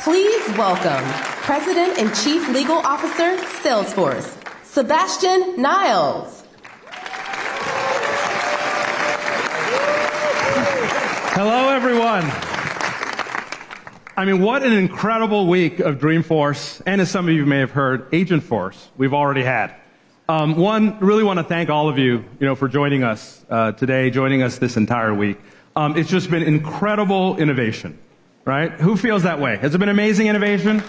Please welcome President and Chief Legal Officer, Salesforce, Sebastian Niles. Hello, everyone. I mean, what an incredible week of Dreamforce, and as some of you may have heard, Agentforce we've already had. Really want to thank all of you, for joining us today, joining us this entire week. It's just been incredible innovation, right? Who feels that way? Has it been amazing innovation?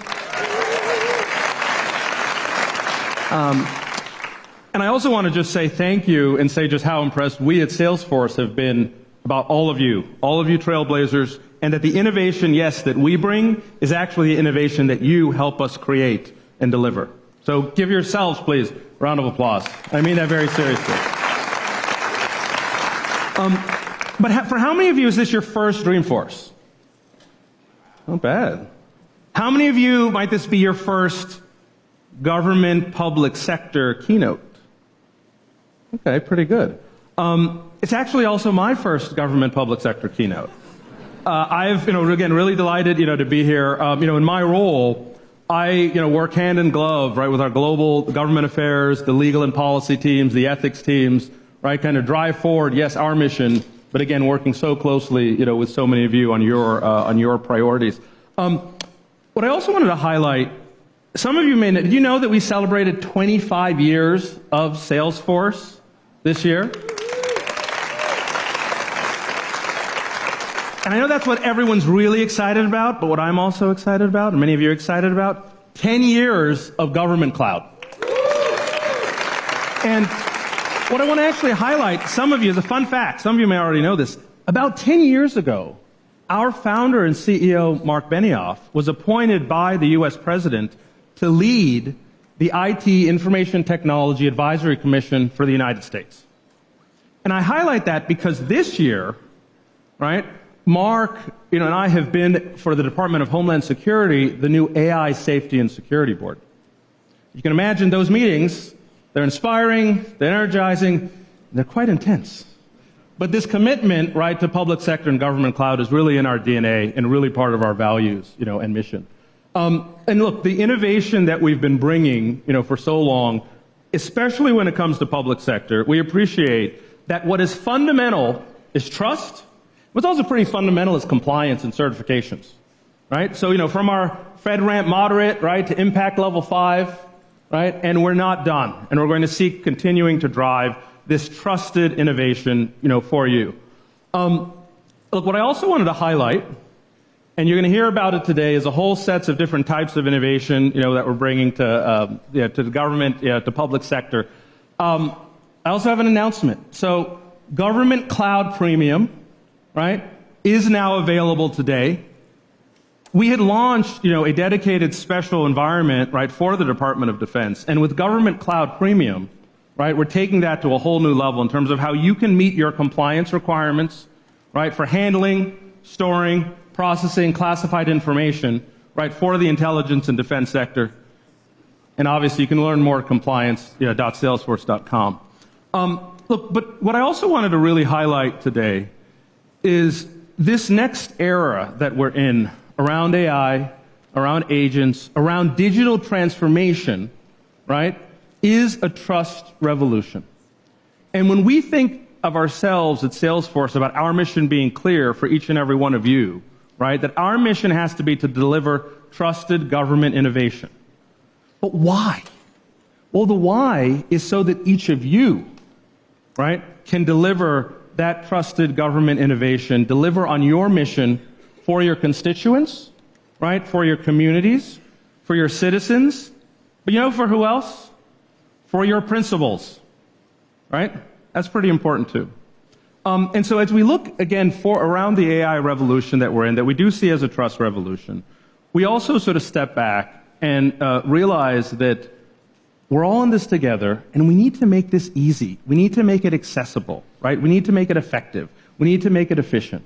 And I also want to just say thank you and say just how impressed we at Salesforce have been about all of you trailblazers, and that the innovation, yes, that we bring is actually the innovation that you help us create and deliver. So give yourselves, please, a round of applause. I mean that very seriously. But for how many of you is this your first Dreamforce? Not bad. How many of you might this be your first government public sector keynote? Okay, pretty good. It's actually also my first government public sector keynote. I've, again, really delighted, to be here. In my role, I, work hand in glove, right, with our global government affairs, the legal and policy teams, the ethics teams, right, kind of drive forward, yes, our mission, but again, working so closely, with so many of you on your priorities. What I also wanted to highlight, some of you may know, did you know that we celebrated 25 years of Salesforce this year? And I know that's what everyone's really excited about, but what I'm also excited about, and many of you are excited about, 10 years of government cloud. And what I want to actually highlight, some of you, as a fun fact, some of you may already know this, about 10 years ago, our founder and CEO, Mark Benioff, was appointed by the U.S. President to lead the IT Information Technology Advisory Commission for the United States. And I highlight that because this year, right, Mark, and I have been, for the Department of Homeland Security, the new AI Safety and Security Board. You can imagine those meetings, they're inspiring, they're energizing, they're quite intense. But this commitment, right, to public sector and government cloud is really in our DNA and really part of our values, and mission. And look, the innovation that we've been bringing, for so long, especially when it comes to public sector, we appreciate that what is fundamental is trust. What's also pretty fundamental is compliance and certifications, right? So, from our FedRAMP moderate, right, to impact level 5, right, and we're not done. And we're going to seek continuing to drive this trusted innovation, for you. Look, what I also wanted to highlight, and you're going to hear about it today, is a whole sets of different types of innovation, that we're bringing to the government, to public sector. I also have an announcement. So, Government Cloud Premium, right, is now available today. We had launched, a dedicated special environment, right, for the Department of Defense. And with Government Cloud Premium, right, we're taking that to a whole new level in terms of how you can meet your compliance requirements, right, for handling, storing, processing classified information, right, for the intelligence and defense sector. And obviously, you can learn more at compliance.salesforce.com. Look, but what I also wanted to really highlight today is this next era that we're in around AI, around agents, around digital transformation, right, is a trust revolution. And when we think of ourselves at Salesforce about our mission being clear for each and every one of you, right, that our mission has to be to deliver trusted government innovation. But why? Well, the why is so that each of you, right, can deliver that trusted government innovation, deliver on your mission for your constituents, right, for your communities, for your citizens, but for who else? For your principals, right? That's pretty important too. And so as we look again around the AI revolution that we're in, that we do see as a trust revolution, we also sort of step back and realize that we're all in this together, and we need to make this easy. We need to make it accessible, right? We need to make it effective. We need to make it efficient.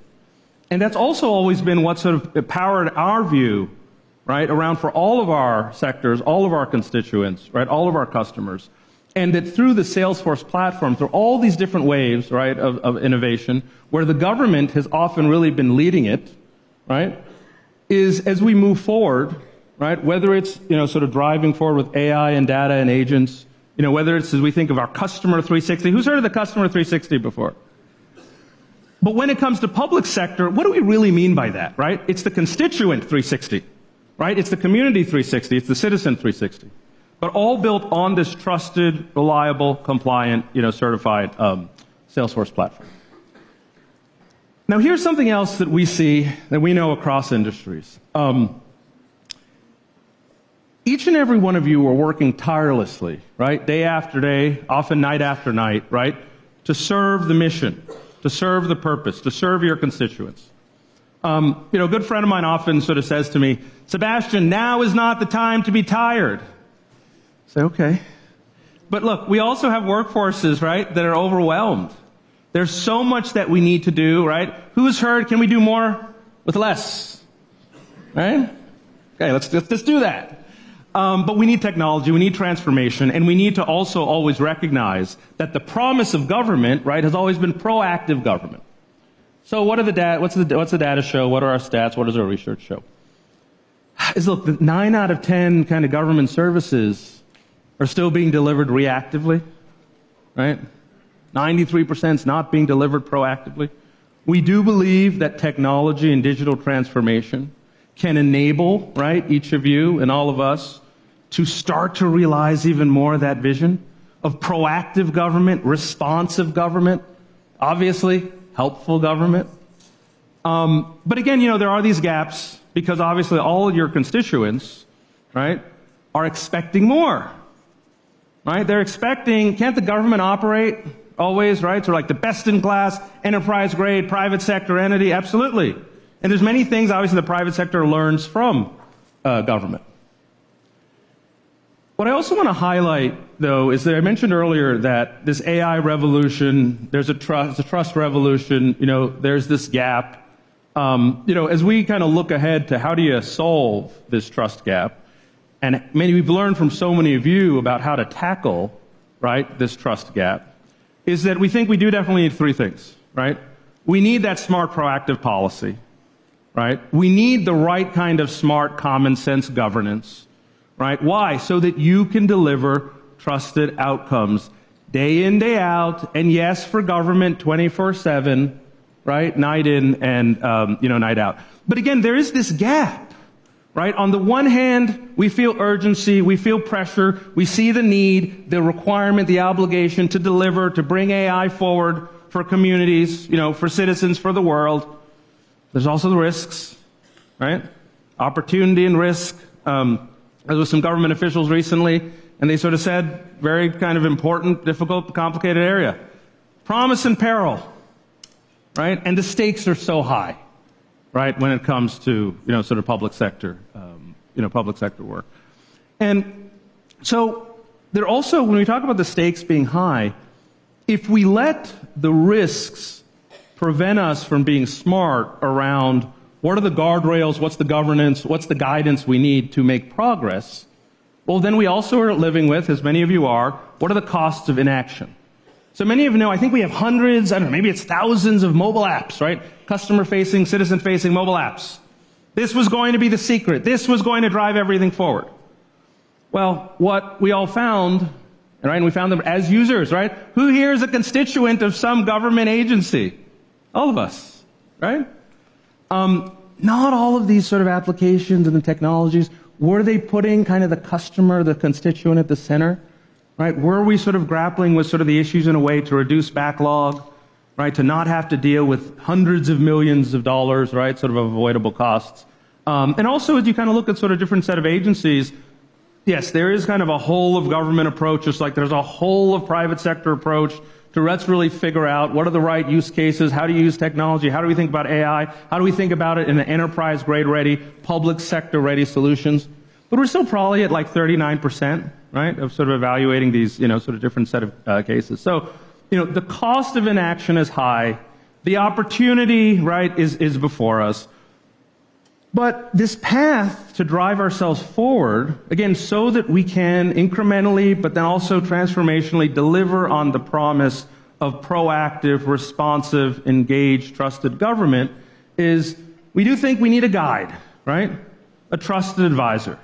And that's also always been what sort of powered our view, right, around for all of our sectors, all of our constituents, right, all of our customers. And that through the Salesforce platform, through all these different waves, right, of innovation, where the government has often really been leading it, right, is as we move forward, right, whether it's, sort of driving forward with AI and data and agents, whether it's as we think of our customer 360. Who's heard of the customer 360 before? But when it comes to public sector, what do we really mean by that, right? It's the constituent 360, right? It's the community 360. It's the citizen 360. But all built on this trusted, reliable, compliant, certified Salesforce platform. Now, here's something else that we see, that we know across industries. Each and every one of you are working tirelessly, right? Day after day, often night after night, right? To serve the mission, to serve the purpose, to serve your constituents. A good friend of mine often sort of says to me, Sebastian, now is not the time to be tired. I say, okay. But look, we also have workforces, right, that are overwhelmed. There's so much that we need to do, right? Who's heard, can we do more with less? Right? Okay, let's do that. But we need technology, we need transformation, and we need to also always recognize that the promise of government, right, has always been proactive government. So what's the data show? What are our stats? What does our research show? Look, 9 out of 10 kind of government services are still being delivered reactively, right? 93% is not being delivered proactively. We do believe that technology and digital transformation can enable, right, each of you and all of us to start to realize even more of that vision of proactive government, responsive government, obviously helpful government. But again, there are these gaps because obviously all of your constituents, right, are expecting more, right? They're expecting, can't the government operate always, right? So like the best-in-class, enterprise-grade, private sector entity? Absolutely. And there's many things, obviously, the private sector learns from government. What I also want to highlight, though, is that I mentioned earlier that this AI revolution, there's a trust revolution, there's this gap. As we kind of look ahead to how do you solve this trust gap, and we've learned from so many of you about how to tackle, right, this trust gap, is that we think we do definitely need 3 things, right? We need that smart, proactive policy, right? We need the right kind of smart, common sense governance, right? Why? So that you can deliver trusted outcomes day in, day out, and yes, for government 24/7, right? Night in and, night out. But again, there is this gap, right? On the one hand, we feel urgency, we feel pressure, we see the need, the requirement, the obligation to deliver, to bring AI forward for communities, for citizens, for the world. There's also the risks, right? Opportunity and risk. I was with some government officials recently, and they sort of said, very kind of important, difficult, complicated area. Promise and peril, right? And the stakes are so high, right, when it comes to, sort of public sector, public sector work. And so there also, when we talk about the stakes being high, if we let the risks prevent us from being smart around what are the guardrails, what's the governance, what's the guidance we need to make progress, well, then we also are living with, as many of you are, what are the costs of inaction? So many of you know, I think we have hundreds, I don't know, maybe it's thousands of mobile apps, right? Customer-facing, citizen-facing mobile apps. This was going to be the secret. This was going to drive everything forward. Well, what we all found, right, and we found them as users, right? Who here is a constituent of some government agency? All of us, right? Not all of these sort of applications and the technologies, were they putting kind of the customer, the constituent at the center? Right? Were we sort of grappling with sort of the issues in a way to reduce backlog, right? To not have to deal with hundreds of millions of dollars, right? Sort of avoidable costs. And also, as you kind of look at sort of different set of agencies, yes, there is kind of a whole of government approach, just like there's a whole of private sector approach to let's really figure out what are the right use cases, how do you use technology, how do we think about AI, how do we think about it in an enterprise grade ready, public sector ready solutions. But we're still probably at like 39%, right, of sort of evaluating these, sort of different set of cases. So, the cost of inaction is high. The opportunity, right, is before us. But this path to drive ourselves forward, again, so that we can incrementally, but then also transformationally deliver on the promise of proactive, responsive, engaged, trusted government, is we do think we need a guide, right? A trusted advisor.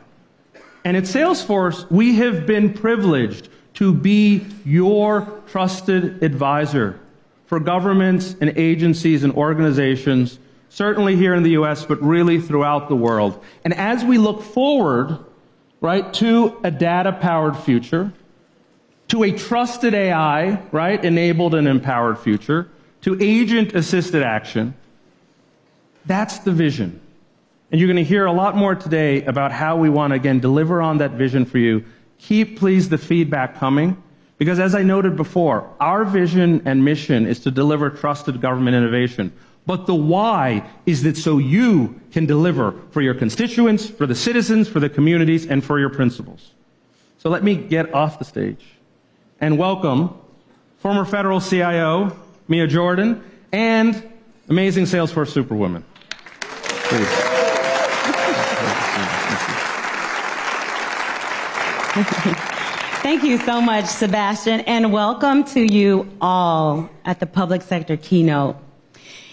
And at Salesforce, we have been privileged to be your trusted advisor for governments and agencies and organizations, certainly here in the US, but really throughout the world. And as we look forward, right, to a data-powered future, to a trusted AI, right, enabled and empowered future, to agent-assisted action, that's the vision. And you're going to hear a lot more today about how we want to, again, deliver on that vision for you. Keep, please, the feedback coming, because as I noted before, our vision and mission is to deliver trusted government innovation. But the why is that so you can deliver for your constituents, for the citizens, for the communities, and for your principals. So let me get off the stage and welcome former federal CIO, Mia Jordan, and amazing Salesforce Superwoman. Please. Thank you so much, Sebastian, and welcome to you all at the Public Sector Keynote.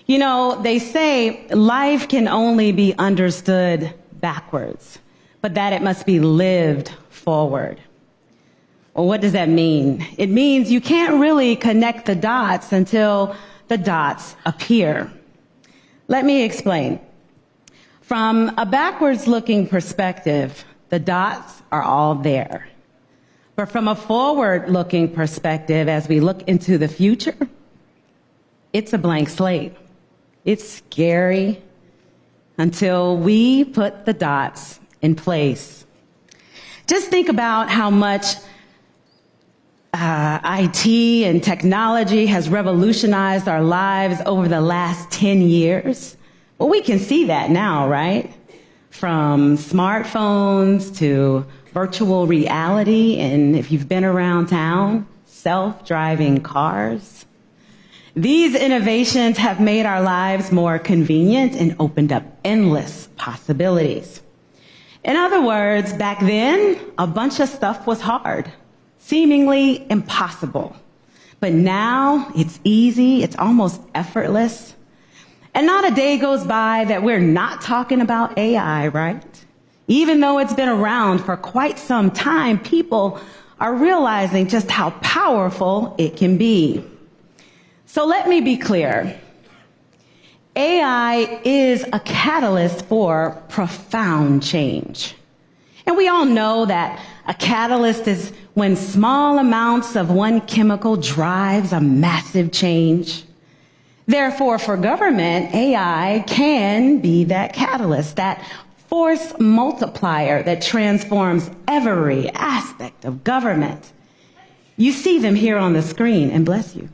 You know, they say life can only be understood backwards, but that it must be lived forward. Well, what does that mean? It means you can't really connect the dots until the dots appear. Let me explain. From a backwards-looking perspective, the dots are all there. But from a forward-looking perspective, as we look into the future, it's a blank slate. It's scary until we put the dots in place. Just think about how much IT and technology has revolutionized our lives over the last 10 years. Well, we can see that now, right? From smartphones to virtual reality, and if you've been around town, self-driving cars. These innovations have made our lives more convenient and opened up endless possibilities. In other words, back then, a bunch of stuff was hard, seemingly impossible. But now it's easy, it's almost effortless. And not a day goes by that we're not talking about AI, right? Even though it's been around for quite some time, people are realizing just how powerful it can be. So let me be clear. AI is a catalyst for profound change. And we all know that a catalyst is when small amounts of one chemical drives a massive change. Therefore, for government, AI can be that catalyst, that force multiplier that transforms every aspect of government. You see them here on the screen, and bless you.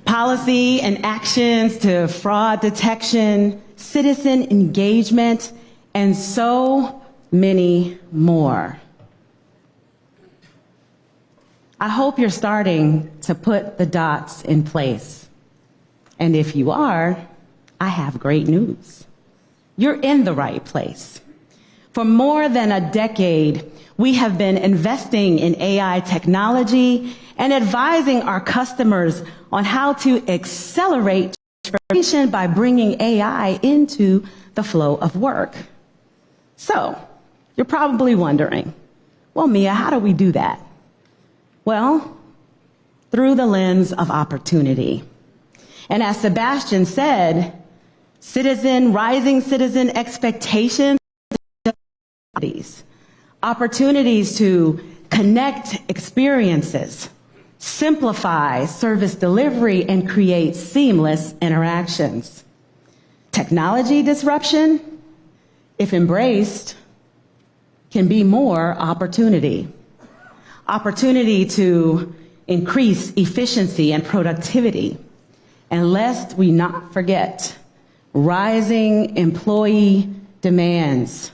Policy and actions to fraud detection, citizen engagement, and so many more. I hope you're starting to put the dots in place. And if you are, I have great news. You're in the right place. For more than a decade, we have been investing in AI technology and advising our customers on how to accelerate transformation by bringing AI into the flow of work. So, you're probably wondering, well, Mia, how do we do that? Well, through the lens of opportunity. And as Sebastian said, rising citizen expectations, opportunities to connect experiences, simplify service delivery, and create seamless interactions. Technology disruption, if embraced, can be more opportunity. Opportunity to increase efficiency and productivity. And lest we not forget, rising employee demands.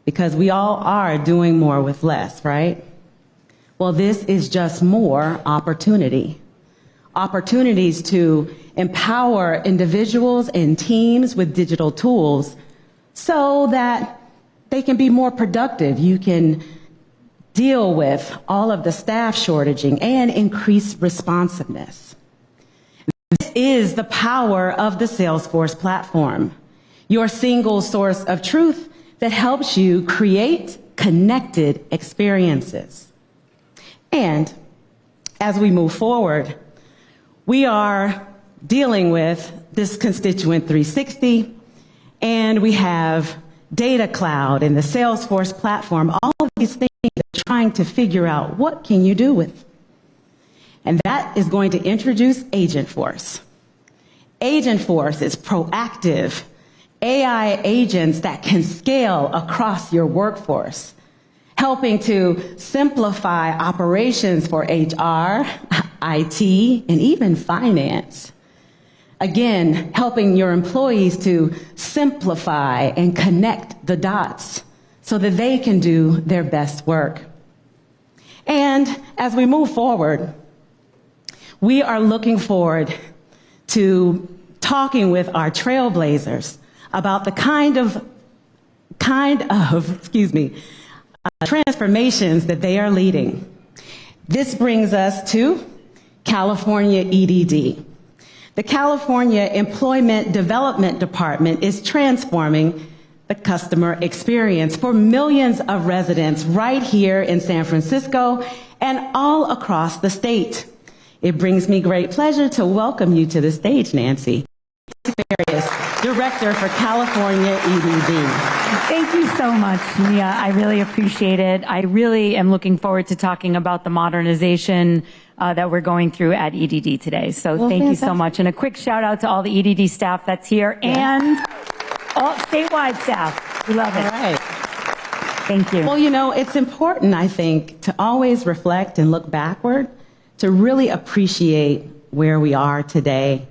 Because we all are doing more with less, right? Well, this is just more opportunity. Opportunities to empower individuals and teams with digital tools so that they can be more productive. You can deal with all of the staff shortaging and increase responsiveness. This is the power of the Salesforce platform. your single source of truth that helps you create connected experiences. And as we move forward, we are dealing with this constituent 360, and we have Data Cloud and the Salesforce platform. All of these things are trying to figure out what can you do with. And that is going to introduce Agentforce. Agentforce is proactive AI agents that can scale across your workforce, helping to simplify operations for HR, IT, and even finance. Again, helping your employees to simplify and connect the dots so that they can do their best work. And as we move forward, we are looking forward to talking with our trailblazers about the kind of transformations that they are leading. This brings us to California EDD. The California Employment Development Department is transforming the customer experience for millions of residents right here in San Francisco and all across the state. It brings me great pleasure to welcome you to the stage, Nancy, Director for California EDD. Thank you so much, Mia. I really appreciate it. I really am looking forward to talking about the modernization that we're going through at EDD today. So thank you so much. And a quick shout out to all the EDD staff that's here and all statewide staff. We love it. All right. Thank you. Well, you know, it's important, I think, to always reflect and look backward to really appreciate where we are today.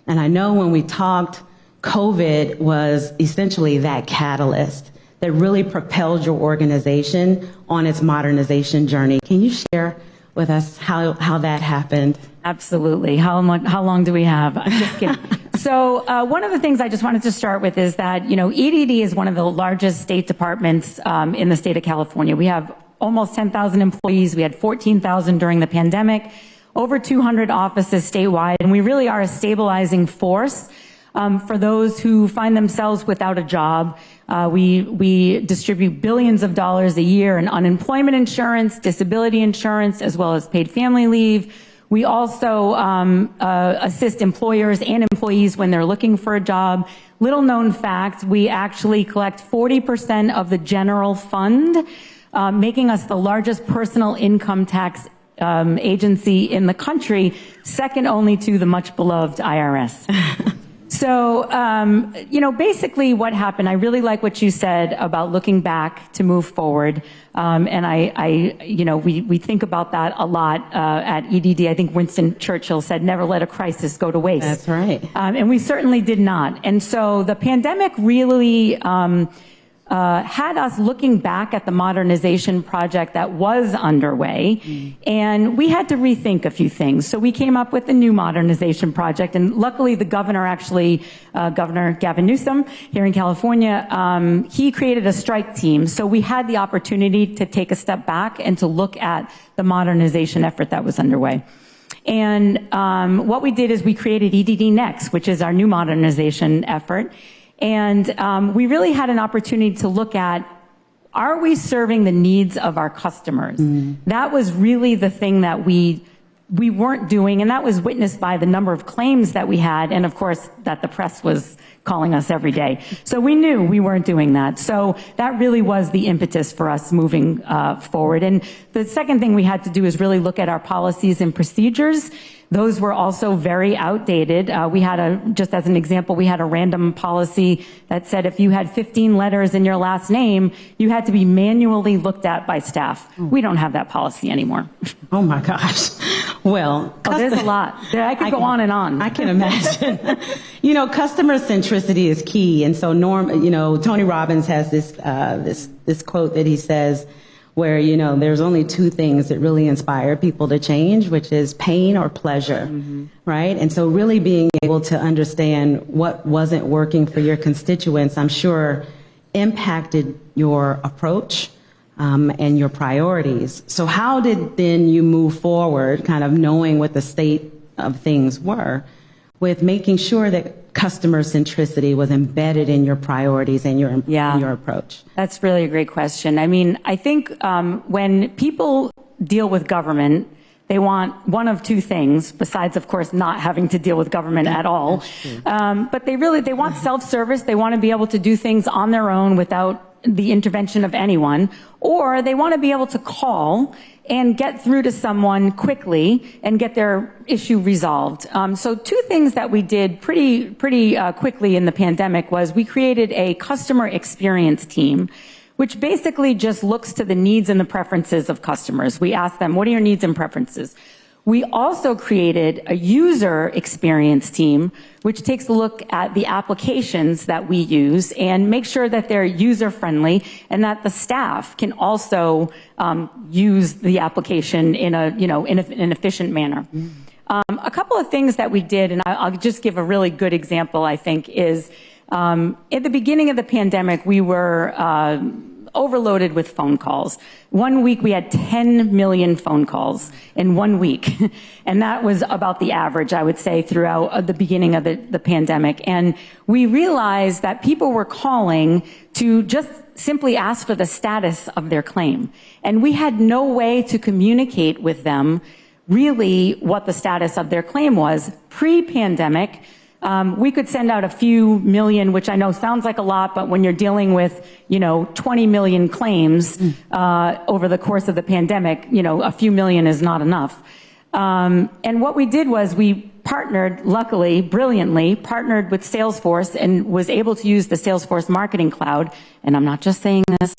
And I know when we talked, COVID was essentially that catalyst that really propelled your organization on its modernization journey. Can you share with us how that happened? Absolutely. How long do we have? I'm just kidding. So one of the things I just wanted to start with is that, you know, EDD is one of the largest state departments in the state of California. We have almost 10,000 employees. We had 14,000 during the pandemic, over 200 offices statewide, and we really are a stabilizing force for those who find themselves without a job. We distribute billions of dollars a year in unemployment insurance, disability insurance, as well as paid family leave. We also assist employers and employees when they're looking for a job. Little known fact, we actually collect 40% of the general fund, making us the largest personal income tax agency in the country, second only to the much beloved IRS. So, you know, basically what happened, I really like what you said about looking back to move forward. And you know, we think about that a lot at EDD. I think Winston Churchill said, never let a crisis go to waste. That's right. And we certainly did not. And so the pandemic really had us looking back at the modernization project that was underway, and we had to rethink a few things. So we came up with a new modernization project, and luckily the governor actually, Governor Gavin Newsom here in California, he created a strike team. So we had the opportunity to take a step back and to look at the modernization effort that was underway. And what we did is we created EDD Next, which is our new modernization effort. And we really had an opportunity to look at, are we serving the needs of our customers? That was really the thing that we weren't doing, and that was witnessed by the number of claims that we had, and of course that the press was calling us every day. So we knew we weren't doing that. So that really was the impetus for us moving forward. And the second thing we had to do is really look at our policies and procedures. Those were also very outdated. We had just as an example, we had a random policy that said if you had 15 letters in your last name, you had to be manually looked at by staff. We don't have that policy anymore. Oh my gosh. Well, there's a lot. I could go on and on. I can imagine. You know, customer centricity is key. And so Tony Robbins has this quote that he says, where, you know, there's only two things that really inspire people to change, which is pain or pleasure, right? And so really being able to understand what wasn't working for your constituents, I'm sure, impacted your approach and your priorities. So how did then you move forward, kind of knowing what the state of things were, with making sure that customer centricity was embedded in your priorities and in your approach? That's really a great question. I mean, I think when people deal with government, they want one of two things, besides, of course, not having to deal with government at all. But they want self-service. They want to be able to do things on their own without the intervention of anyone, or they want to be able to call and get through to someone quickly and get their issue resolved. So two things that we did pretty quickly in the pandemic was we created a customer experience team, which basically just looks to the needs and the preferences of customers. We ask them, what are your needs and preferences? We also created a user experience team, which takes a look at the applications that we use and make sure that they're user-friendly and that the staff can also use the application in an efficient manner. A couple of things that we did, and I'll just give a really good example, I think, is at the beginning of the pandemic, we were overloaded with phone calls. 1 week we had 10 million phone calls in 1 week. And that was about the average, I would say, throughout the beginning of the pandemic. And we realized that people were calling to just simply ask for the status of their claim. And we had no way to communicate with them really what the status of their claim was. Pre-pandemic, we could send out a few million, which I know sounds like a lot, but when you're dealing with, 20 million claims over the course of the pandemic, a few million is not enough. And what we did was we partnered, luckily, brilliantly, partnered with Salesforce and was able to use the Salesforce Marketing Cloud. And I'm not just saying this,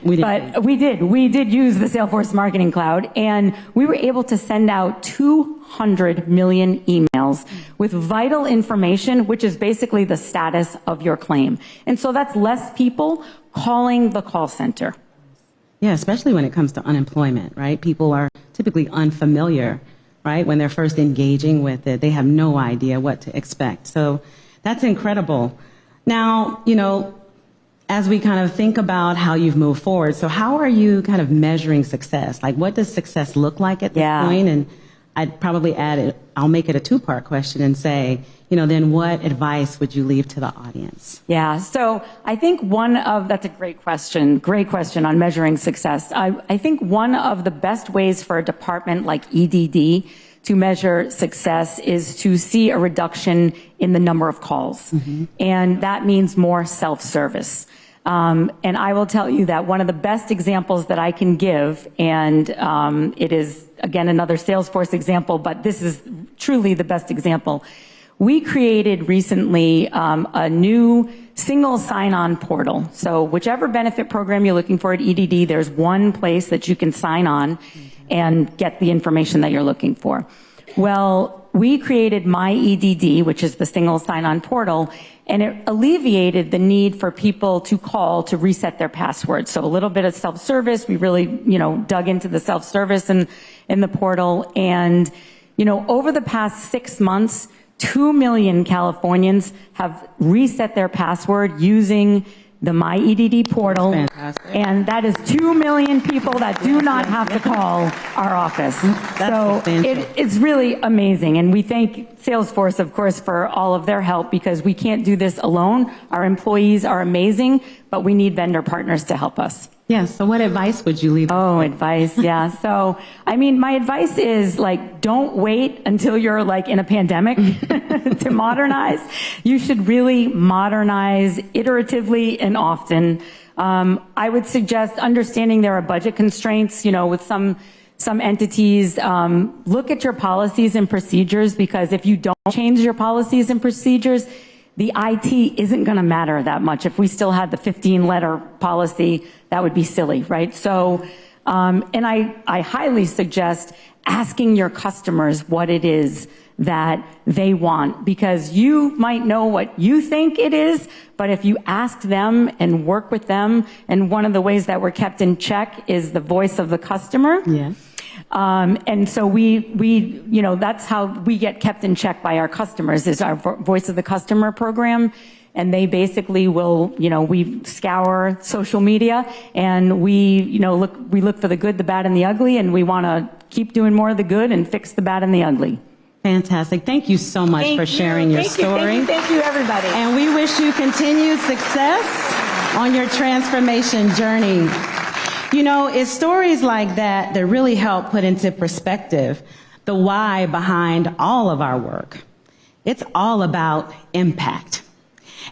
we did use the Salesforce Marketing Cloud, and we were able to send out 200 million emails with vital information, which is basically the status of your claim. And so that's less people calling the call center. Yeah, especially when it comes to unemployment, right? People are typically unfamiliar, right? When they're first engaging with it, they have no idea what to expect. So that's incredible. Now, as we kind of think about how you've moved forward, so how are you kind of measuring success? Like, what does success look like at this point? And I'd probably I'll make it a two-part question and say, then what advice would you leave to the audience? Yeah, so I think that's a great question on measuring success. I think one of the best ways for a department like EDD to measure success is to see a reduction in the number of calls. Mm-hmm. And that means more self-service. And I will tell you that one of the best examples that I can give, and it is, again, another Salesforce example, but this is truly the best example. We created recently a new single sign-on portal. So whichever benefit program you're looking for at EDD, there's one place that you can sign on and get the information that you're looking for. Well, we created My EDD, which is the single sign-on portal, and it alleviated the need for people to call to reset their password. So a little bit of self-service. We really, dug into the self-service in the portal. And, over the past 6 months, 2 million Californians have reset their password using the My EDD portal. And that is 2 million people that do not have to call our office. So it's really amazing. And we thank Salesforce, of course, for all of their help, because we can't do this alone. Our employees are amazing, but we need vendor partners to help us. Yeah, so what advice would you leave? Oh, advice, yeah. So, my advice is, don't wait until you're, in a pandemic to modernize. You should really modernize iteratively and often. I would suggest understanding there are budget constraints, with some entities. Look at your policies and procedures, because if you don't change your policies and procedures, the IT isn't going to matter that much. If we still had the 15-letter policy, that would be silly, right? So, and I highly suggest asking your customers what it is that they want, because you might know what you think it is, but if you ask them and work with them, and one of the ways that we're kept in check is the voice of the customer. Yes. And so we, that's how we get kept in check by our customers, is our Voice of the Customer program. And they basically will, we scour social media, and we look for the good, the bad, and the ugly, and we want to keep doing more of the good and fix the bad and the ugly. Fantastic. Thank you so much for sharing your story. Thank you, everybody. And we wish you continued success on your transformation journey. You know, it's stories like that that really help put into perspective the why behind all of our work. It's all about impact.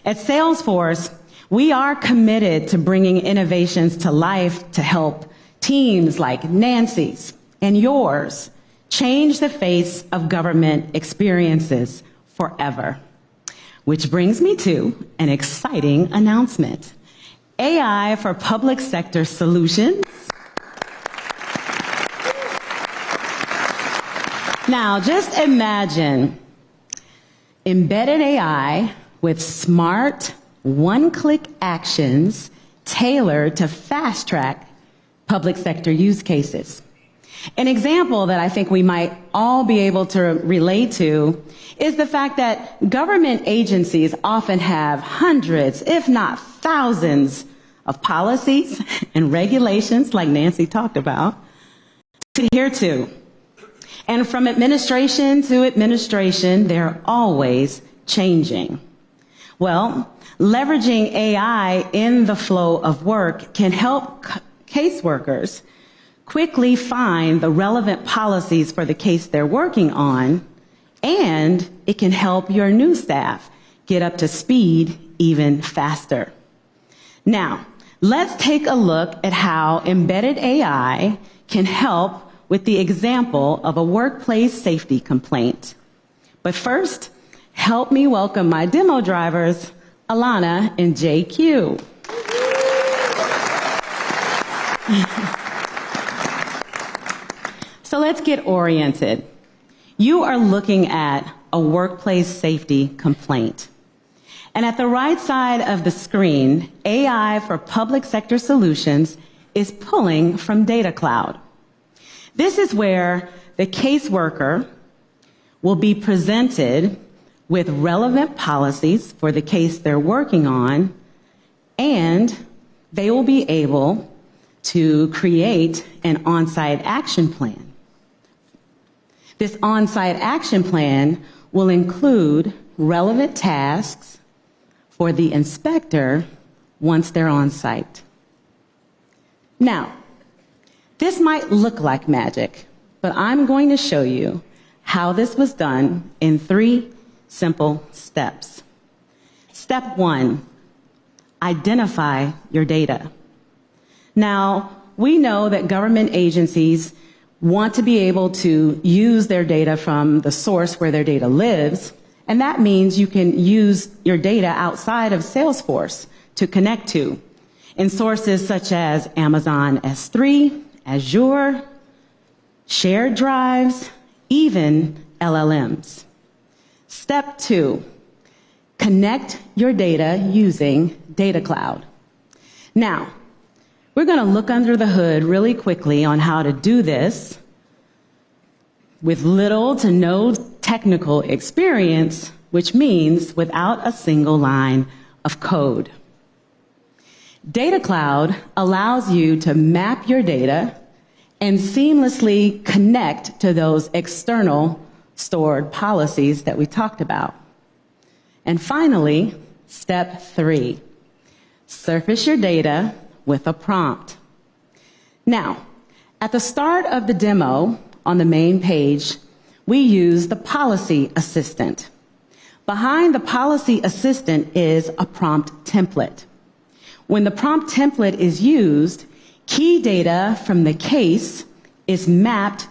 At Salesforce, we are committed to bringing innovations to life to help teams like Nancy's and yours change the face of government experiences forever. Which brings me to an exciting announcement. AI for Public Sector Solutions. Now, just imagine embedded AI with smart, one-click actions tailored to fast-track public sector use cases. An example that I think we might all be able to relate to is the fact that government agencies often have hundreds, if not thousands, of policies and regulations, like Nancy talked about, to adhere to. And from administration to administration, they're always changing. Well, leveraging AI in the flow of work can help caseworkers quickly find the relevant policies for the case they're working on, and it can help your new staff get up to speed even faster. Now, let's take a look at how embedded AI can help with the example of a workplace safety complaint. But first, help me welcome my demo drivers, Alana and JQ. So let's get oriented. You are looking at a workplace safety complaint. And at the right side of the screen, AI for Public Sector Solutions is pulling from Data Cloud. This is where the caseworker will be presented with relevant policies for the case they're working on, and they will be able to create an on-site action plan. This on-site action plan will include relevant tasks for the inspector once they're on site. Now, this might look like magic, but I'm going to show you how this was done in 3 simple steps. Step 1, identify your data. Now, we know that government agencies want to be able to use their data from the source where their data lives, and that means you can use your data outside of Salesforce to connect to in sources such as Amazon S3, Azure, shared drives, even LLMs. Step 2, connect your data using Data Cloud. Now, we're going to look under the hood really quickly on how to do this with little to no technical experience, which means without a single line of code. Data Cloud allows you to map your data and seamlessly connect to those external stored policies that we talked about. And finally, step 3, surface your data with a prompt. Now, at the start of the demo on the main page, we use the policy assistant. Behind the policy assistant is a prompt template. When the prompt template is used, key data from the case is mapped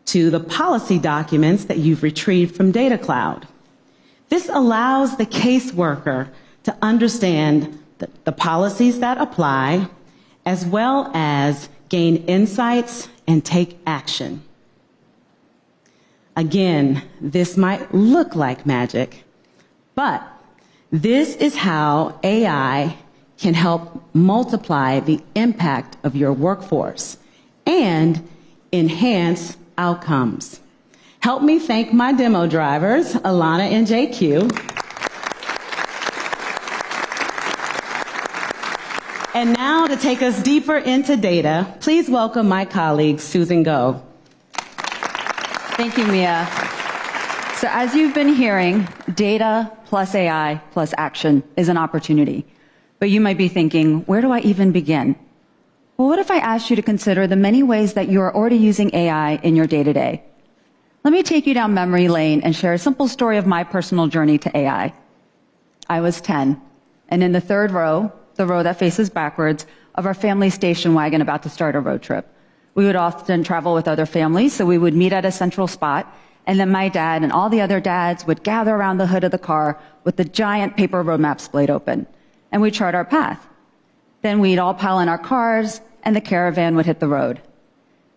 to the policy documents that you've retrieved from Data Cloud. This allows the caseworker to understand the policies that apply, as well as gain insights and take action. Again, this might look like magic, but this is how AI can help multiply the impact of your workforce and enhance outcomes. Help me thank my demo drivers, Alana and JQ. And now to take us deeper into data, please welcome my colleague, Susan Go. Thank you, Mia. So as you've been hearing, data plus AI plus action is an opportunity. But you might be thinking, where do I even begin? Well, what if I asked you to consider the many ways that you are already using AI in your day-to-day? Let me take you down memory lane and share a simple story of my personal journey to AI. I was 10, and in the third row, the row that faces backwards, of our family station wagon about to start a road trip. We would often travel with other families, so we would meet at a central spot, and then my dad and all the other dads would gather around the hood of the car with the giant paper road map splayed open, and we'd chart our path. Then we'd all pile in our cars, and the caravan would hit the road.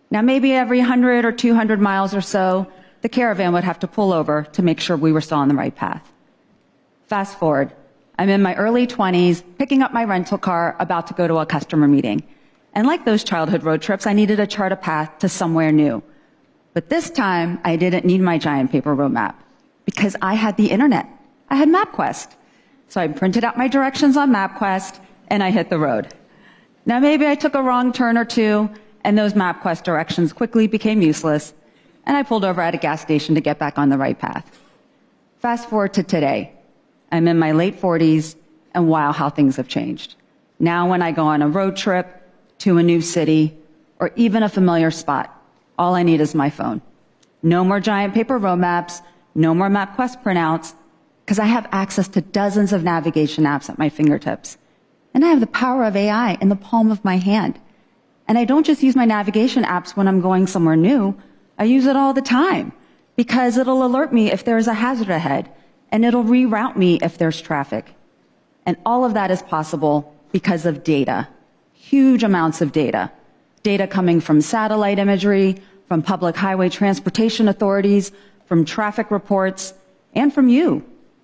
Now, maybe every 100 or 200 miles or so, the caravan would have to pull over to make sure we were still on the right path. Fast forward, I'm in my early 20s, picking up my rental car, about to go to a customer meeting. And like those childhood road trips, I needed to chart a path to somewhere new. But this time, I didn't need my giant paper road map because I had the internet. I had MapQuest. So I printed out my directions on MapQuest, and I hit the road. Now, maybe I took a wrong turn or two, and those MapQuest directions quickly became useless, and I pulled over at a gas station to get back on the right path. Fast forward to today. I'm in my late 40s, and wow, how things have changed. Now, when I go on a road trip to a new city, or even a familiar spot, all I need is my phone. No more giant paper road maps, no more MapQuest printouts, because I have access to dozens of navigation apps at my fingertips. And I have the power of AI in the palm of my hand. And I don't just use my navigation apps when I'm going somewhere new. I use it all the time because it'll alert me if there's a hazard ahead, and it'll reroute me if there's traffic. And all of that is possible because of data, huge amounts of data. Data coming from satellite imagery, from public highway transportation authorities, from traffic reports, and from you,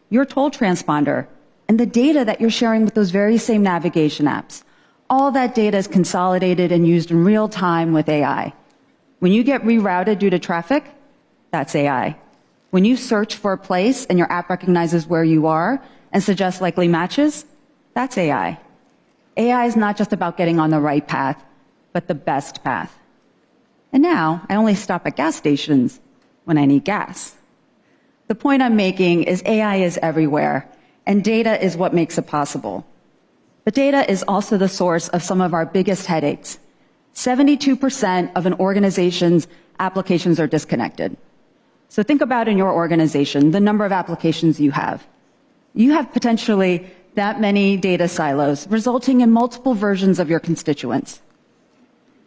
your toll transponder, and the data that you're sharing with those very same navigation apps. All that data is consolidated and used in real time with AI. When you get rerouted due to traffic, that's AI. When you search for a place and your app recognizes where you are and suggests likely matches, that's AI. AI is not just about getting on the right path, but the best path. And now, I only stop at gas stations when I need gas. The point I'm making is AI is everywhere, and data is what makes it possible. But data is also the source of some of our biggest headaches. 72% of an organization's applications are disconnected. So think about in your organization, the number of applications you have. You have potentially that many data silos, resulting in multiple versions of your constituents.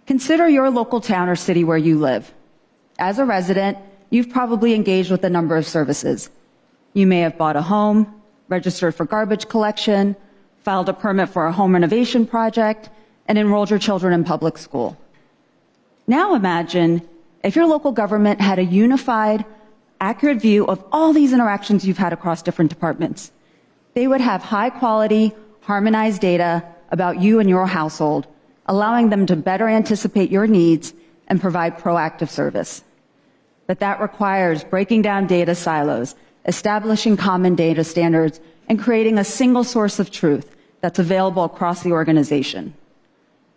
Consider your local town or city where you live. As a resident, you've probably engaged with a number of services. You may have bought a home, registered for garbage collection, filed a permit for a home renovation project, and enrolled your children in public school. Now imagine if your local government had a unified, accurate view of all these interactions you've had across different departments. They would have high-quality, harmonized data about you and your household, allowing them to better anticipate your needs and provide proactive service. But that requires breaking down data silos, establishing common data standards, and creating a single source of truth that's available across the organization.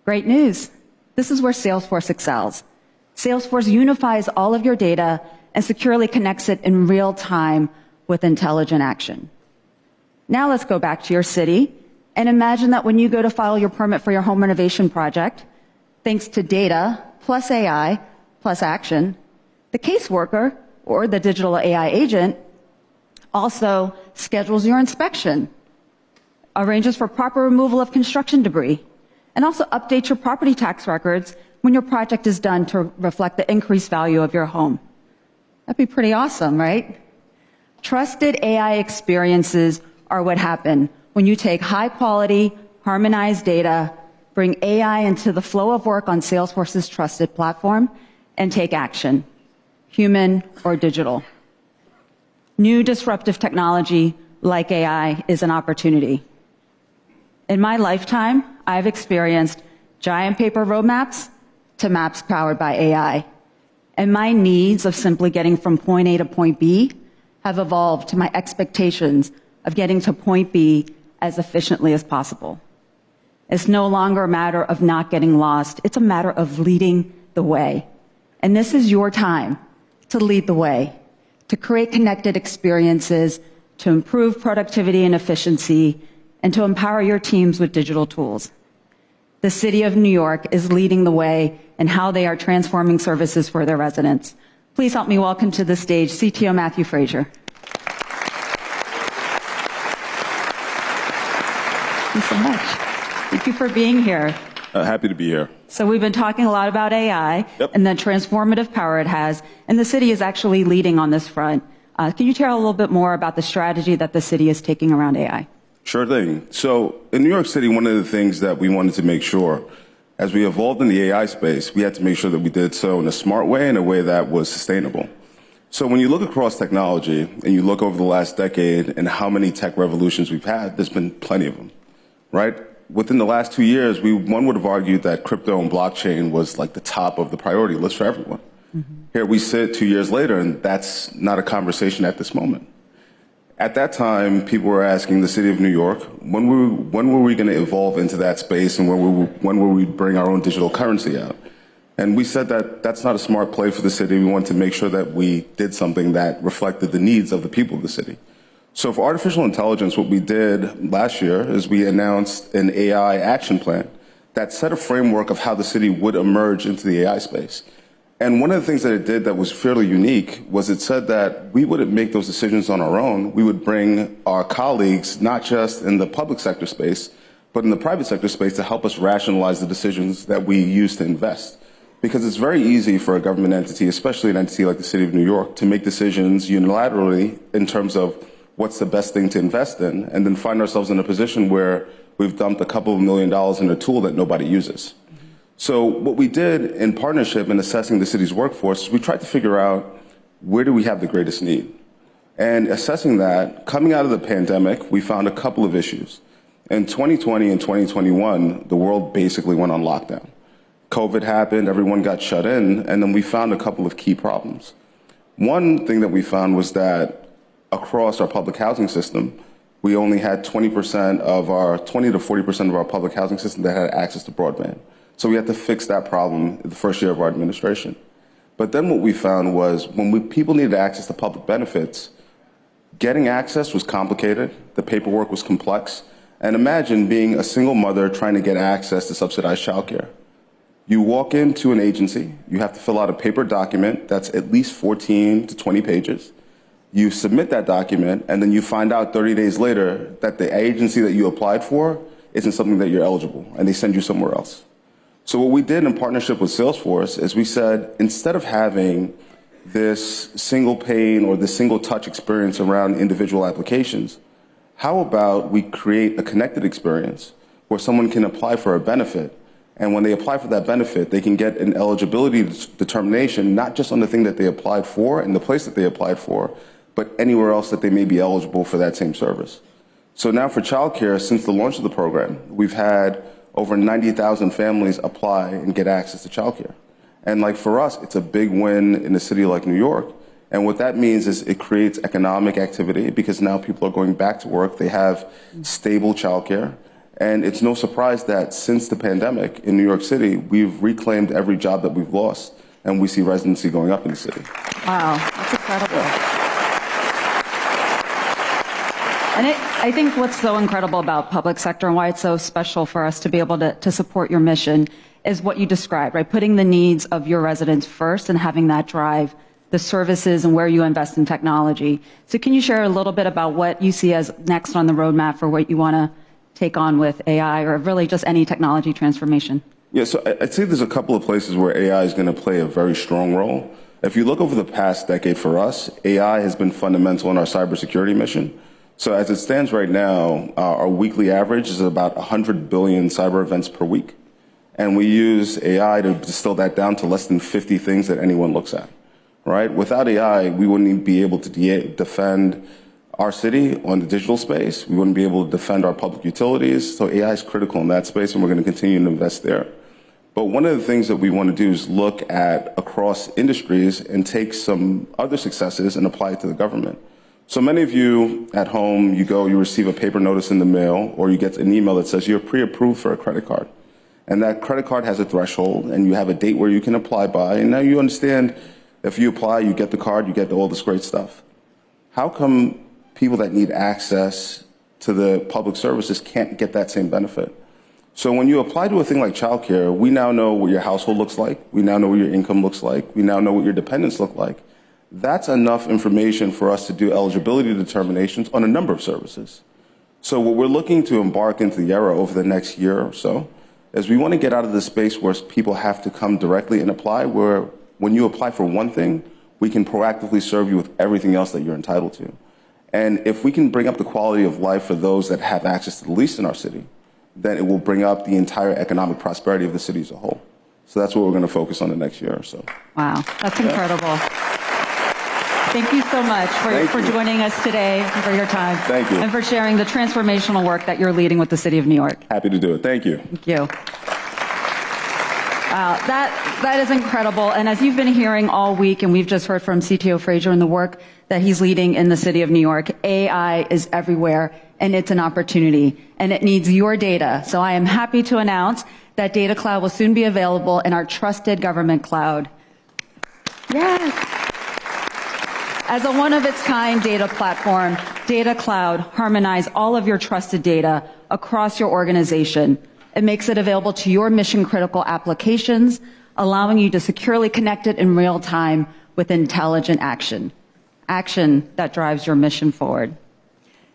Great news. This is where Salesforce excels. Salesforce unifies all of your data and securely connects it in real time with intelligent action. Now let's go back to your city and imagine that when you go to file your permit for your home renovation project, thanks to data plus AI plus action, the caseworker or the digital AI agent also schedules your inspection, arranges for proper removal of construction debris, and also updates your property tax records when your project is done to reflect the increased value of your home. That'd be pretty awesome, right? Trusted AI experiences are what happen when you take high-quality, harmonized data, bring AI into the flow of work on Salesforce's trusted platform, and take action, human or digital. New disruptive technology like AI is an opportunity. In my lifetime, I've experienced giant paper roadmaps to maps powered by AI. And my needs of simply getting from point A to point B have evolved to my expectations of getting to point B as efficiently as possible. It's no longer a matter of not getting lost. It's a matter of leading the way. And this is your time to lead the way, to create connected experiences, to improve productivity and efficiency, and to empower your teams with digital tools. The City of New York is leading the way in how they are transforming services for their residents. Please help me welcome to the stage CTO Matthew Frazier. Thank you so much. Thank you for being here. Happy to be here. So we've been talking a lot about AI and the transformative power it has, and the city is actually leading on this front. Can you tell a little bit more about the strategy that the city is taking around AI? Sure thing. So in New York City, one of the things that we wanted to make sure, as we evolved in the AI space, we had to make sure that we did so in a smart way, in a way that was sustainable. So when you look across technology and you look over the last decade and how many tech revolutions we've had, there's been plenty of them, right? Within the last 2 years, one would have argued that crypto and blockchain was like the top of the priority list for everyone. Here we sit 2 years later, and that's not a conversation at this moment. At that time, people were asking the city of New York, when were we going to evolve into that space, and when will we bring our own digital currency out? And we said that that's not a smart play for the city. We wanted to make sure that we did something that reflected the needs of the people of the city. So for artificial intelligence, what we did last year is we announced an AI action plan that set a framework of how the city would emerge into the AI space. And one of the things that it did that was fairly unique was it said that we wouldn't make those decisions on our own. We would bring our colleagues, not just in the public sector space, but in the private sector space to help us rationalize the decisions that we use to invest. Because it's very easy for a government entity, especially an entity like the City of New York, to make decisions unilaterally in terms of what's the best thing to invest in, and then find ourselves in a position where we've dumped a couple of $1 million in a tool that nobody uses. So what we did in partnership in assessing the city's workforce is we tried to figure out where do we have the greatest need. And assessing that, coming out of the pandemic, we found a couple of issues. In 2020 and 2021, the world basically went on lockdown. COVID happened, everyone got shut in, and then we found a couple of key problems. One thing that we found was that across our public housing system, we only had 20 to 40% of our public housing system that had access to broadband. So we had to fix that problem in the first year of our administration. But then what we found was when people needed access to public benefits, getting access was complicated, the paperwork was complex, and imagine being a single mother trying to get access to subsidized childcare. You walk into an agency, you have to fill out a paper document that's at least 14 to 20 pages. You submit that document, and then you find out 30 days later that the agency that you applied for isn't something that you're eligible, and they send you somewhere else. So what we did in partnership with Salesforce is we said, instead of having this single pane or this single touch experience around individual applications, how about we create a connected experience where someone can apply for a benefit, and when they apply for that benefit, they can get an eligibility determination, not just on the thing that they applied for and the place that they applied for, but anywhere else that they may be eligible for that same service. So now for childcare, since the launch of the program, we've had over 90,000 families apply and get access to childcare. And like for us, it's a big win in a city like New York. And what that means is it creates economic activity because now people are going back to work. They have stable childcare. And it's no surprise that since the pandemic in New York City, we've reclaimed every job that we've lost. And we see residency going up in the city. Wow, that's incredible. And I think what's so incredible about public sector and why it's so special for us to be able to support your mission is what you described, right? Putting the needs of your residents first and having that drive the services and where you invest in technology. So can you share a little bit about what you see as next on the roadmap for what you want to take on with AI or really just any technology transformation? Yeah, so I'd say there's a couple of places where AI is going to play a very strong role. If you look over the past decade for us, AI has been fundamental in our cybersecurity mission. So as it stands right now, our weekly average is about 100 billion cyber events per week. And we use AI to distill that down to less than 50 things that anyone looks at, right? Without AI, we wouldn't even be able to defend our city on the digital space. We wouldn't be able to defend our public utilities. So AI is critical in that space, and we're going to continue to invest there. But one of the things that we want to do is look at across industries and take some other successes and apply it to the government. So many of you at home, you receive a paper notice in the mail, or you get an email that says you're pre-approved for a credit card. And that credit card has a threshold, and you have a date where you can apply by. And now you understand If you apply, you get the card, you get all this great stuff. How come people that need access to the public services can't get that same benefit? So when you apply to a thing like childcare, we now know what your household looks like. We now know what your income looks like. We now know what your dependents look like. That's enough information for us to do eligibility determinations on a number of services. So what we're looking to embark into the era over the next year or so is we want to get out of the space where people have to come directly and apply, where when you apply for one thing, we can proactively serve you with everything else that you're entitled to. And if we can bring up the quality of life for those that have access to the least in our city, then it will bring up the entire economic prosperity of the city as a whole. So that's what we're going to focus on the next year or so. Wow, that's incredible. Thank you so much for joining us today and for your time. Thank you. And for sharing the transformational work that you're leading with the City of New York. Happy to do it. Thank you. Thank you. Wow, that is incredible. And as you've been hearing all week, and we've just heard from CTO Frazier and the work that he's leading in the City of New York, AI is everywhere, and it's an opportunity, and it needs your data. So I am happy to announce that Data Cloud will soon be available in our trusted government cloud. Yes. As a one-of-its-kind data platform, Data Cloud harmonizes all of your trusted data across your organization. It makes it available to your mission-critical applications, allowing you to securely connect it in real time with intelligent action. Action that drives your mission forward.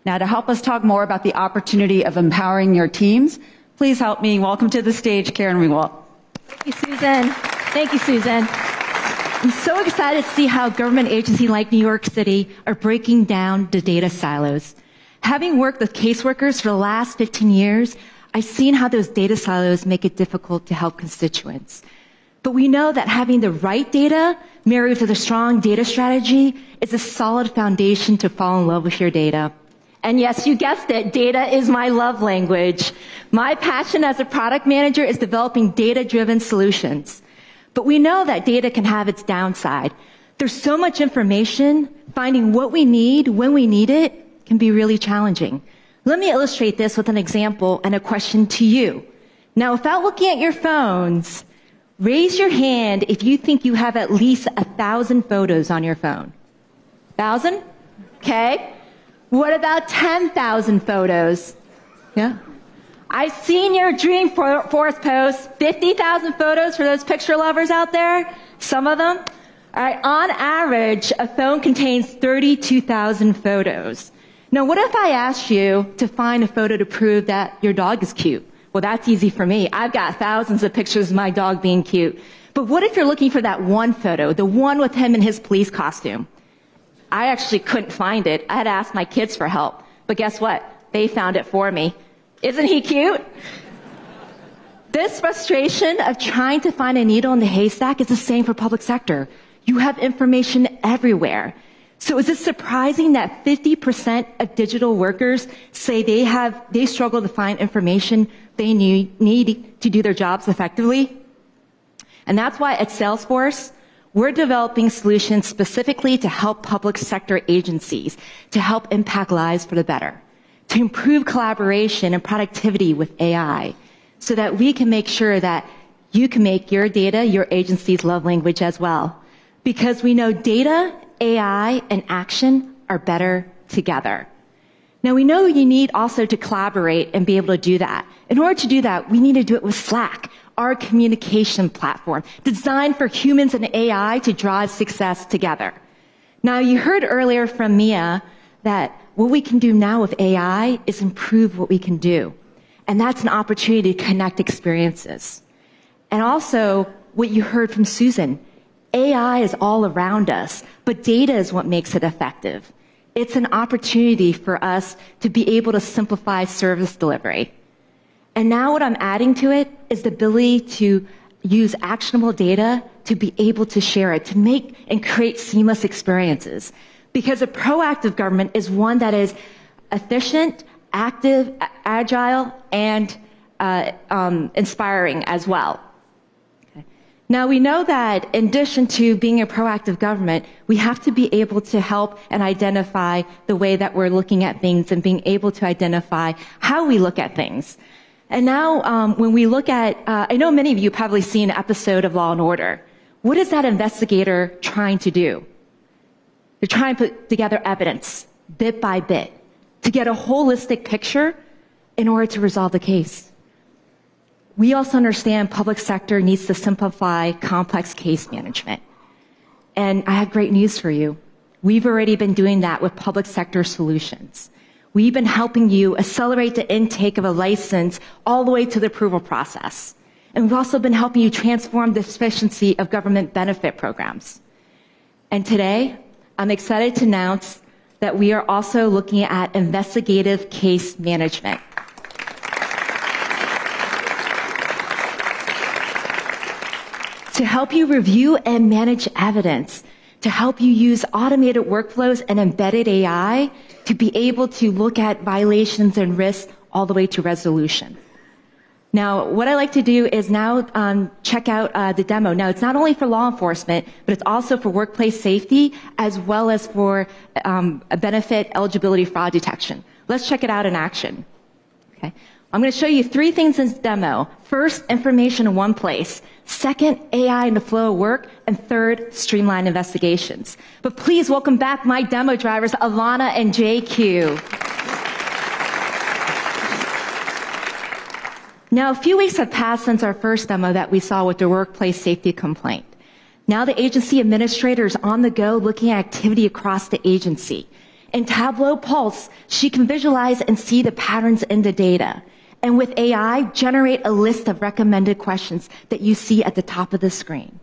Now, to help us talk more about the opportunity of empowering your teams, please help me welcome to the stage Karen Rewalt. Thank you, Susan. Thank you, Susan. I'm so excited to see how government agencies like New York City are breaking down the data silos. Having worked with caseworkers for the last 15 years, I've seen how those data silos make it difficult to help constituents. But we know that having the right data married with a strong data strategy is a solid foundation to fall in love with your data. And yes, you guessed it, data is my love language. My passion as a product manager is developing data-driven solutions. But we know that data can have its downside. There's so much information, finding what we need when we need it can be really challenging. Let me illustrate this with an example and a question to you. Now, without looking at your phones, raise your hand if you think you have at least 1,000 photos on your phone. 1,000? Okay. What about 10,000 photos? Yeah. I've seen your Dreamforce post, 50,000 photos for those picture lovers out there, some of them. All right, on average, a phone contains 32,000 photos. Now, what if I asked you to find a photo to prove that your dog is cute? Well, that's easy for me. I've got thousands of pictures of my dog being cute. But what if you're looking for that one photo, the one with him in his police costume? I actually couldn't find it. I had to ask my kids for help. But guess what? They found it for me. Isn't he cute? This frustration of trying to find a needle in the haystack is the same for public sector. You have information everywhere. So is it surprising that 50% of digital workers say they struggle to find information they need to do their jobs effectively? And that's why at Salesforce, we're developing solutions specifically to help public sector agencies to help impact lives for the better, to improve collaboration and productivity with AI, so that we can make sure that you can make your data your agency's love language as well. Because we know data, AI, and action are better together. Now, we know you need also to collaborate and be able to do that. In order to do that, we need to do it with Slack, our communication platform, designed for humans and AI to drive success together. Now, you heard earlier from Mia that what we can do now with AI is improve what we can do. And that's an opportunity to connect experiences. And also, what you heard from Susan, AI is all around us, but data is what makes it effective. It's an opportunity for us to be able to simplify service delivery. And now what I'm adding to it is the ability to use actionable data to be able to share it, to make and create seamless experiences. Because a proactive government is one that is efficient, active, agile, and inspiring as well. Okay. Now, we know that in addition to being a proactive government, we have to be able to help and identify the way that we're looking at things and being able to identify how we look at things. And now, when we look at, I know many of you have probably seen an episode of Law & Order, What is that investigator trying to do? They're trying to put together evidence, bit by bit, to get a holistic picture in order to resolve the case. We also understand public sector needs to simplify complex case management. And I have great news for you. We've already been doing that with public sector solutions. We've been helping you accelerate the intake of a license all the way to the approval process. And we've also been helping you transform the efficiency of government benefit programs. And today, I'm excited to announce that we are also looking at investigative case management. To help you review and manage evidence, to help you use automated workflows and embedded AI to be able to look at violations and risks all the way to resolution. Now, what I like to do is now check out the demo. Now, it's not only for law enforcement, but it's also for workplace safety, as well as for a benefit eligibility fraud detection. Let's check it out in action. Okay. I'm going to show you 3 things in this demo. First, information in one place. Second, AI in the flow of work. And third, streamline investigations. But please welcome back my demo drivers, Alana and JQ. Now, a few weeks have passed since our first demo that we saw with the workplace safety complaint. Now the agency administrator is on the go looking at activity across the agency. In Tableau Pulse, she can visualize and see the patterns in the data. And with AI, generate a list of recommended questions that you see at the top of the screen.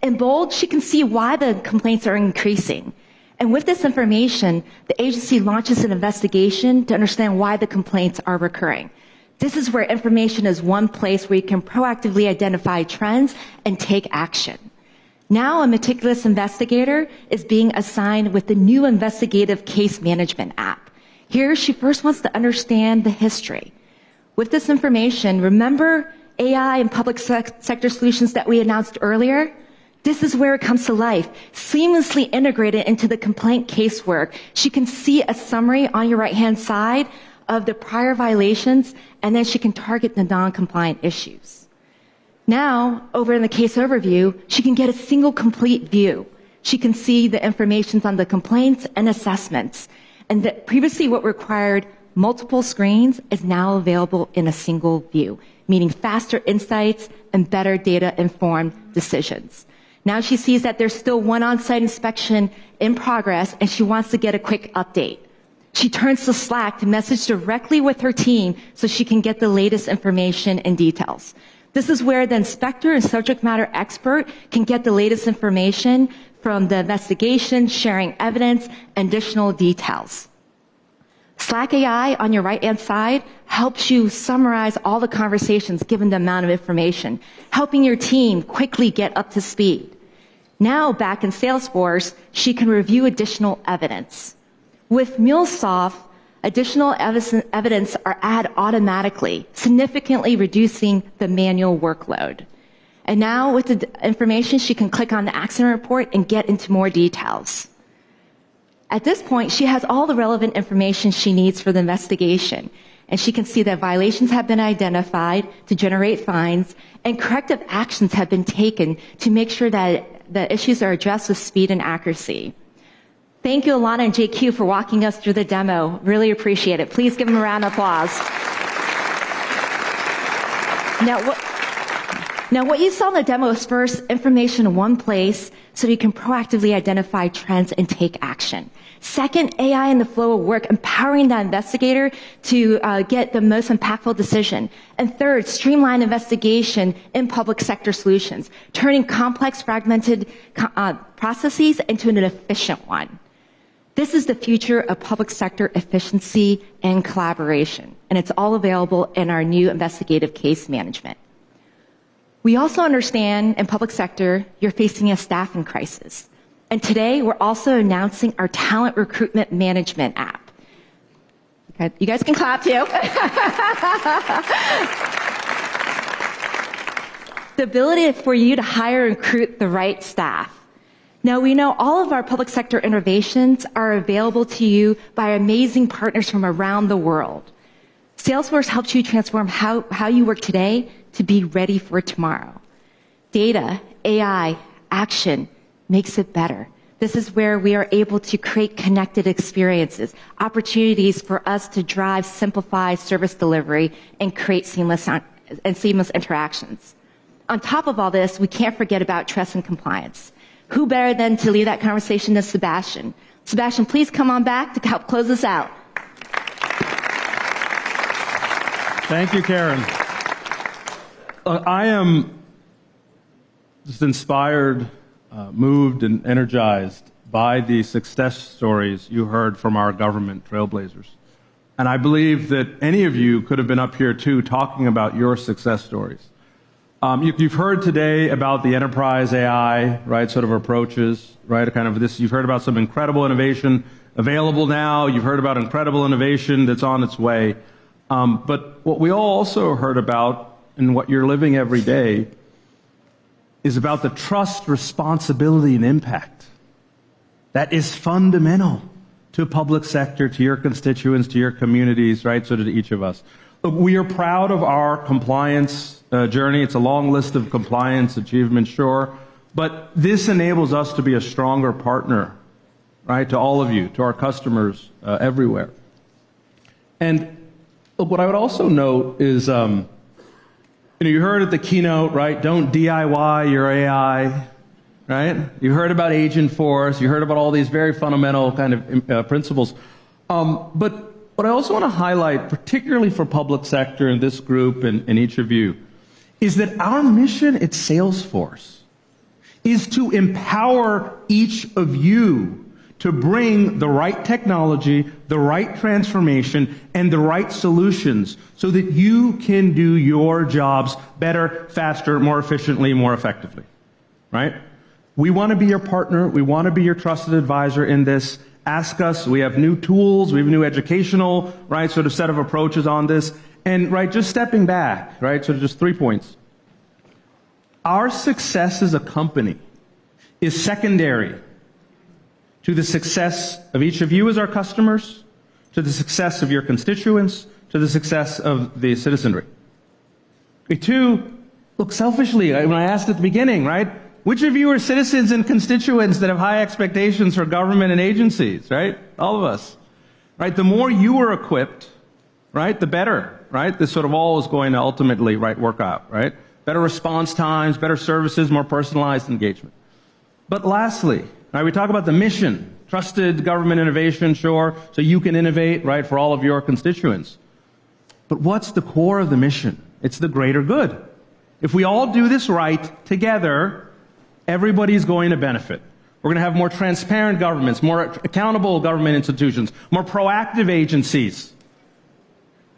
In Bold, she can see why the complaints are increasing. And with this information, the agency launches an investigation to understand why the complaints are recurring. This is where information is one place where you can proactively identify trends and take action. Now a meticulous investigator is being assigned with the new Investigative Case Management app. Here, she first wants to understand the history. With this information, remember AI and public sector solutions that we announced earlier? This is where it comes to life, seamlessly integrated into the complaint casework. She can see a summary on your right-hand side of the prior violations, and then she can target the non-compliant issues. Now, over in the case overview, she can get a single complete view. She can see the information on the complaints and assessments. And that previously what required multiple screens is now available in a single view, meaning faster insights and better data-informed decisions. Now she sees that there's still one on-site inspection in progress, and she wants to get a quick update. She turns to Slack to message directly with her team so she can get the latest information and details. This is where the inspector and subject matter expert can get the latest information from the investigation, sharing evidence, and additional details. Slack AI on your right-hand side helps you summarize all the conversations given the amount of information, helping your team quickly get up to speed. Now, back in Salesforce, she can review additional evidence. With MuleSoft, additional evidence are added automatically, significantly reducing the manual workload. And now, with the information, she can click on the accident report and get into more details. At this point, she has all the relevant information she needs for the investigation, and she can see that violations have been identified to generate fines, and corrective actions have been taken to make sure that the issues are addressed with speed and accuracy. Thank you, Alana and JQ, for walking us through the demo. Really appreciate it. Please give them a round of applause. Now, what you saw in the demo is first, information in one place so you can proactively identify trends and take action. Second, AI in the flow of work, empowering the investigator to get the most impactful decision. And third, streamline investigation in public sector solutions, turning complex, fragmented processes into an efficient one. This is the future of public sector efficiency and collaboration, and it's all available in our new investigative case management. We also understand in public sector, you're facing a staffing crisis. And today, we're also announcing our Talent Recruitment Management app. Okay, you guys can clap too. The ability for you to hire and recruit the right staff. Now, we know all of our public sector innovations are available to you by amazing partners from around the world. Salesforce helps you transform how you work today to be ready for tomorrow. Data, AI, action makes it better. This is where we are able to create connected experiences, opportunities for us to drive simplified service delivery and create seamless interactions. On top of all this, we can't forget about trust and compliance. Who better than to lead that conversation than Sebastian? Sebastian, please come on back to help close us out. Thank you, Karen. I am just inspired, moved, and energized by the success stories you heard from our government trailblazers. And I believe that any of you could have been up here too talking about your success stories. You've heard today about the enterprise AI, right, sort of approaches, right, kind of this. You've heard about some incredible innovation available now. You've heard about incredible innovation that's on its way. But what we all also heard about, and what you're living every day, is about the trust, responsibility, and impact that is fundamental to public sector, to your constituents, to your communities, right, so to each of us. Look, we are proud of our compliance journey. It's a long list of compliance achievements, sure, but this enables us to be a stronger partner, right, to all of you, to our customers everywhere. And look, what I would also note is, you heard at the keynote, right, don't DIY your AI, right? You heard about Agentforce. You heard about all these very fundamental kind of principles. But what I also want to highlight, particularly for public sector in this group and each of you, is that our mission at Salesforce is to empower each of you to bring the right technology, the right transformation, and the right solutions so that you can do your jobs better, faster, more efficiently, more effectively, right? We want to be your partner. We want to be your trusted advisor in this. Ask us. We have new tools. We have new educational, right, sort of set of approaches on this. And, right, just stepping back, right, sort of just 3 points. Our success as a company is secondary to the success of each of you as our customers, to the success of your constituents, to the success of the citizenry. Two, look, selfishly, when I asked at the beginning, right, which of you are citizens and constituents that have high expectations for government and agencies, right? All of us, right? The more you are equipped, right, the better, right? This sort of all is going to ultimately, right, work out, right? Better response times, better services, more personalized engagement. But lastly, right, we talk about the mission, trusted government innovation, sure, so you can innovate, right, for all of your constituents. But what's the core of the mission? It's the greater good. If we all do this right together, everybody's going to benefit. We're going to have more transparent governments, more accountable government institutions, more proactive agencies.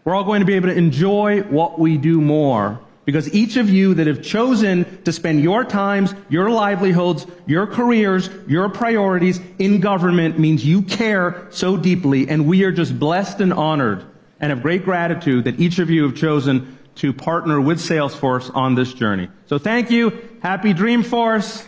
We're all going to be able to enjoy what we do more because each of you that have chosen to spend your times, your livelihoods, your careers, your priorities in government means you care so deeply, and we are just blessed and honored and have great gratitude that each of you have chosen to partner with Salesforce on this journey. So thank you. Happy Dreamforce.